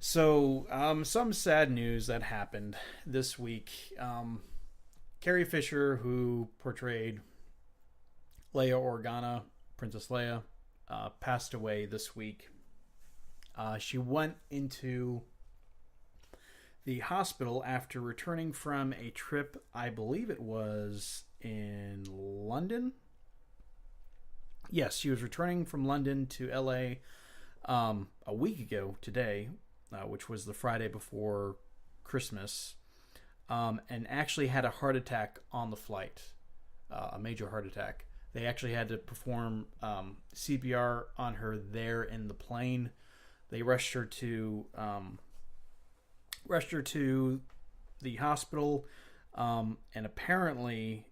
Some sad news that happened this week. Carrie Fisher, who portrayed Leia Organa, Princess Leia, passed away this week. She went into the hospital after returning from a trip, I believe it was in London. Yes, she was returning from London to LA a week ago today, which was the Friday before Christmas, and actually had a heart attack on the flight, a major heart attack. They actually had to perform CPR on her there in the plane. They rushed her to the hospital, and apparently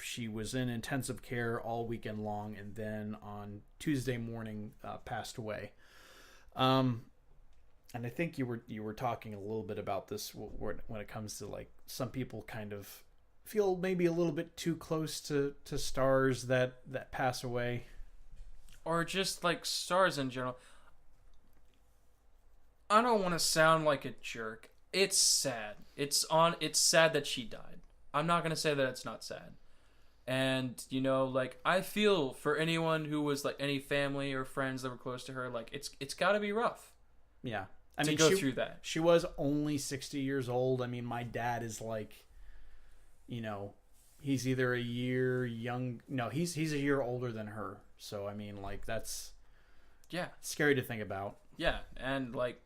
she was in intensive care all weekend long, and then on Tuesday morning passed away. And I think you were talking a little bit about this when it comes to like some people kind of feel maybe a little bit too close to stars that pass away, or just like stars in general. I don't want to sound like a jerk. It's sad. It's sad that she died. I'm not going to say that it's not sad. And, like, I feel for anyone who was, like, any family or friends that were close to her, like, it's got to be rough. Yeah. Go through that. She was only 60 years old. I mean, my dad is, like, he's either a year young. No, he's a year older than her. So, I mean, like, that's scary to think about. Yeah, and, like,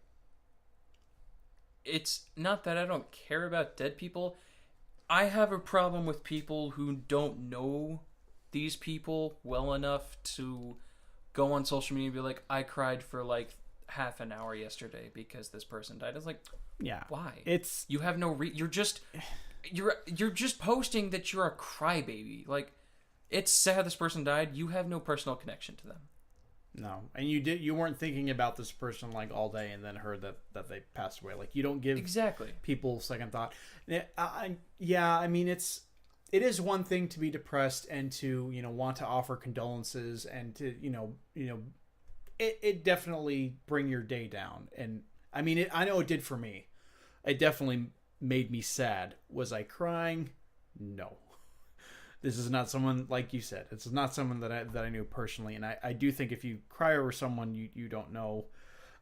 it's not that I don't care about dead people. I have a problem with people who don't know these people well enough to go on social media and be like, I cried for like half an hour yesterday because this person died. It's like, yeah, why? You have no you're just posting that you're a crybaby. Like, it's sad this person died. You have no personal connection to them. No, and you weren't thinking about this person like all day, and then heard that they passed away. Like, you don't give people second thought. I mean, it is one thing to be depressed and to want to offer condolences and to it definitely bring your day down. And I mean, I know it did for me. It definitely made me sad. Was I crying? No. This is not someone, like you said, it's not someone that I knew personally. And I do think if you cry over someone you don't know,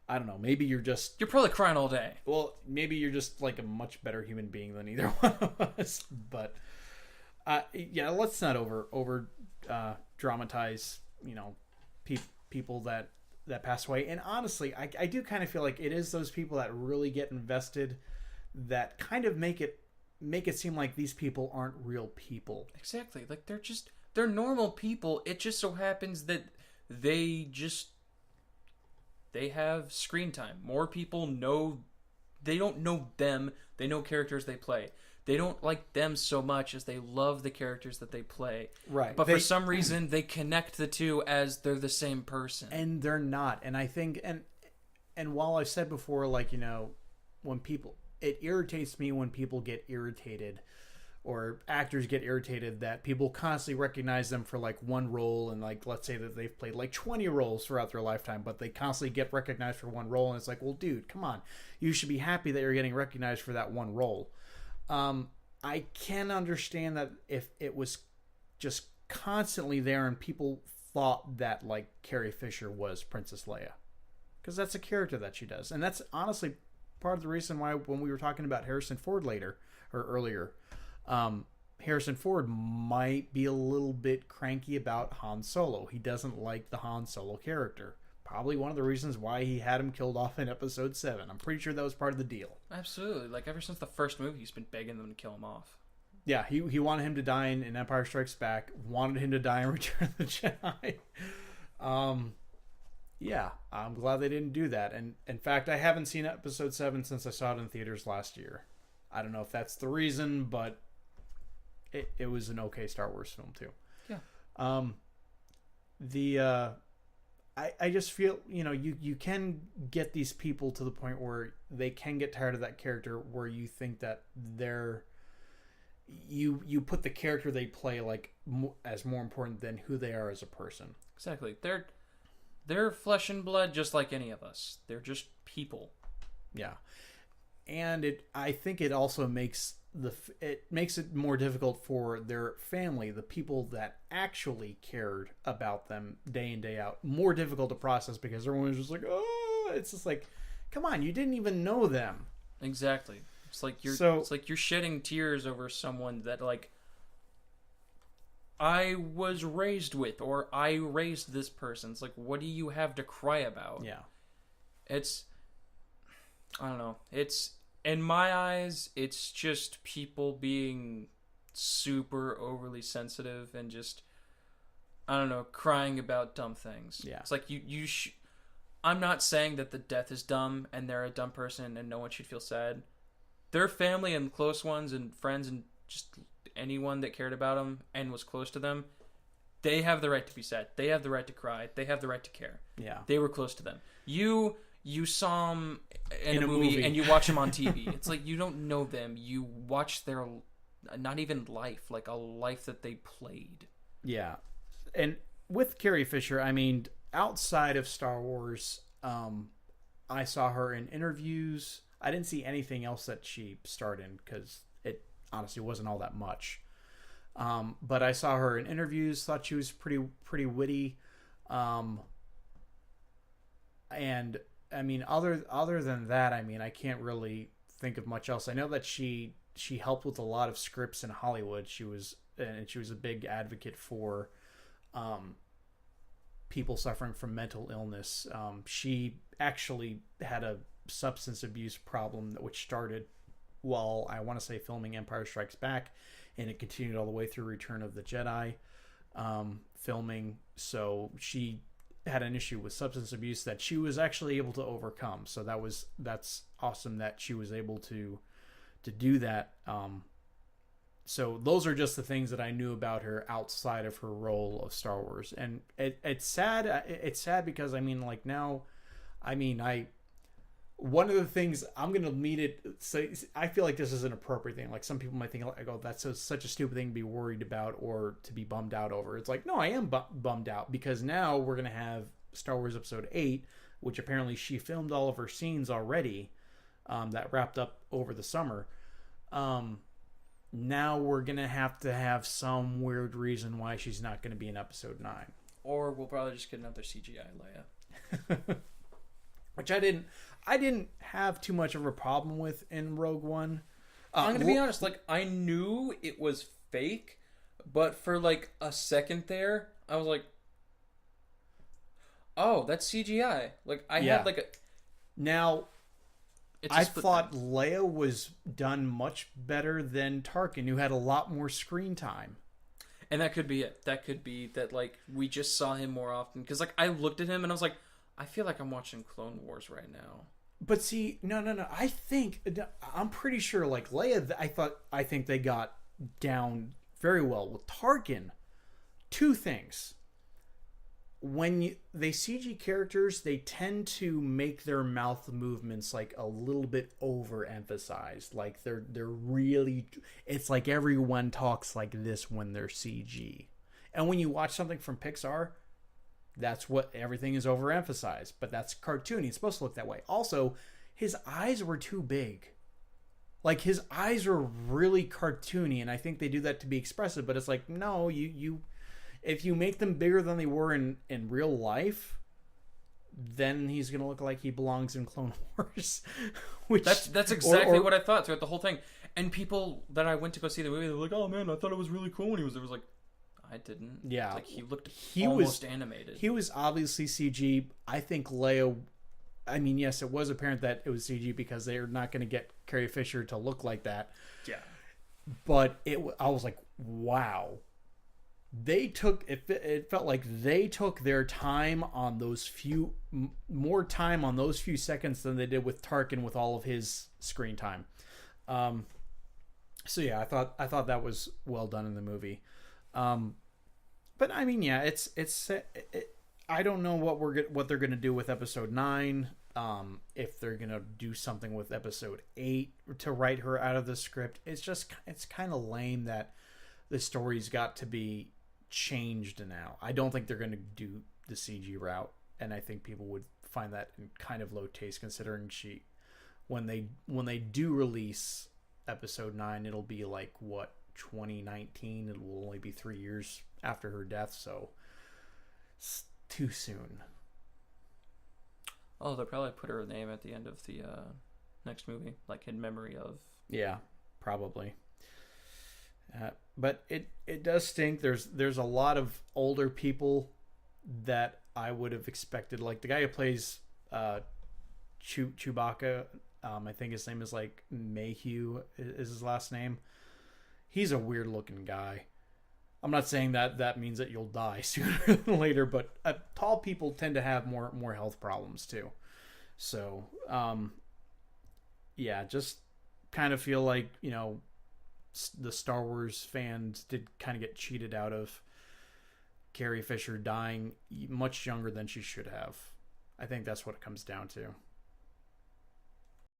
I don't know, maybe you're probably crying all day. Well, maybe you're just like a much better human being than either one of us. But let's not over dramatize, people that pass away. And honestly, I do kind of feel like it is those people that really get invested that kind of make it seem like these people aren't real people. Exactly. Like, they're normal people. It just so happens that they have screen time. More people they don't know them. They know characters they play. They don't like them so much as they love the characters that they play. Right. But for some reason, they connect the two as they're the same person. And they're not. And I think, and while I've said before, like, when people... It irritates me when people get irritated or actors get irritated that people constantly recognize them for like one role, and like, let's say that they've played like 20 roles throughout their lifetime, but they constantly get recognized for one role, and it's like, well, dude, come on. You should be happy that you're getting recognized for that one role. I can understand that if it was just constantly there and people thought that like Carrie Fisher was Princess Leia, because that's a character that she does. And that's honestly part of the reason why when we were talking about Harrison Ford earlier, Harrison Ford might be a little bit cranky about Han Solo. He doesn't like the Han Solo character. Probably one of the reasons why he had him killed off in Episode 7. I'm pretty sure that was part of the deal. Absolutely. Like, ever since the first movie, he's been begging them to kill him off. Yeah, he wanted him to die in Empire Strikes Back. Wanted him to die in Return of the Jedi. Yeah, I'm glad they didn't do that. And in fact, I haven't seen Episode 7 since I saw it in theaters last year. I don't know if that's the reason, but it was an okay Star Wars film too. Yeah. I just feel, you can get these people to the point where they can get tired of that character, where you think that you put the character they play like as more important than who they are as a person. Exactly. They're flesh and blood just like any of us. They're just people. Yeah. And I think it also makes it more difficult for their family, the people that actually cared about them day in day out, more difficult to process because everyone's just like, oh, it's just like, come on, you didn't even know them. Exactly. It's like you're shedding tears over someone that like I was raised with, or I raised this person. It's like, what do you have to cry about? Yeah. I don't know. It's, in my eyes, it's just people being super overly sensitive and just, I don't know, crying about dumb things. Yeah. It's like I'm not saying that the death is dumb and they're a dumb person and no one should feel sad. Their family and close ones and friends and just anyone that cared about them and was close to them, they have the right to be sad. They have the right to cry. They have the right to care. Yeah. They were close to them. You saw them in a movie and you watch them on TV. It's like you don't know them. You watch their, not even life, like a life that they played. Yeah. And with Carrie Fisher, I mean, outside of Star Wars, I saw her in interviews. I didn't see anything else that she starred in because it honestly wasn't all that much. But I saw her in interviews, thought she was pretty witty. And I mean, other than that, I mean, I can't really think of much else. I know that she helped with a lot of scripts in Hollywood. She was a big advocate for people suffering from mental illness. She actually had a substance abuse problem which started while, I want to say, filming Empire Strikes Back, and it continued all the way through Return of the Jedi filming. So she had an issue with substance abuse that she was actually able to overcome. So that's awesome that she was able to do that. So those are just the things that I knew about her outside of her role of Star Wars. And it's sad. It's sad because, I mean, like now, I mean, one of the things I'm going to meet it. So I feel like this is an appropriate thing. Like some people might think, like, oh, that's such a stupid thing to be worried about or to be bummed out over. It's like, no, I am bummed out because now we're going to have Star Wars Episode 8, which apparently she filmed all of her scenes already, that wrapped up over the summer. Now we're going to have some weird reason why she's not going to be in Episode 9. Or we'll probably just get another CGI Leia. Which I didn't have too much of a problem with in Rogue One. I'm going to be honest, like, I knew it was fake, but for like a second there, I was like, oh, that's CGI. Like, I had like a... Now, I thought Leia was done much better than Tarkin, who had a lot more screen time. And that could be it. That could be that, like, we just saw him more often. Because, like, I looked at him and I was like, I feel like I'm watching Clone Wars right now. But see, no. I'm pretty sure, like, Leia, I think they got down very well. With Tarkin, two things. When they CG characters, they tend to make their mouth movements like a little bit overemphasized. Like they're really, it's like everyone talks like this when they're CG. And when you watch something from Pixar, that's what everything is overemphasized. But that's cartoony. It's supposed to look that way. Also, his eyes were too big. Like his eyes were really cartoony, and I think they do that to be expressive. But it's like, no, you if you make them bigger than they were in real life, then he's going to look like he belongs in Clone Wars. Which That's exactly what I thought throughout the whole thing. And people that I went to go see the movie, they were like, oh man, I thought it was really cool when he was there. I was like, I didn't. Yeah. Like, he looked almost animated. He was obviously CG. I think Leia, I mean, yes, it was apparent that it was CG because they're not going to get Carrie Fisher to look like that. Yeah. But I was like, wow. It felt like they took their time on more time on those few seconds than they did with Tarkin with all of his screen time. So yeah, I thought that was well done in the movie. But I mean, yeah, I don't know what they're gonna do with Episode 9. If they're gonna do something with Episode 8 to write her out of the script. It's kind of lame that the story's got to be changed now. I don't think they're going to do the CG route and I think people would find that in kind of low taste considering she, when they do release episode 9, it'll be like what, 2019. It will only be 3 years after her death, so it's too soon. Oh, they'll probably put her name at the end of the next movie, like in memory of. Yeah, probably. But it does stink. There's a lot of older people that I would have expected, like the guy who plays Chewbacca. I think his name is like Mayhew is his last name. He's a weird looking guy. I'm not saying that means that you'll die sooner than later, but tall people tend to have more health problems too. So, yeah, just kind of feel like, the Star Wars fans did kind of get cheated out of Carrie Fisher dying much younger than she should have. I think that's what it comes down to.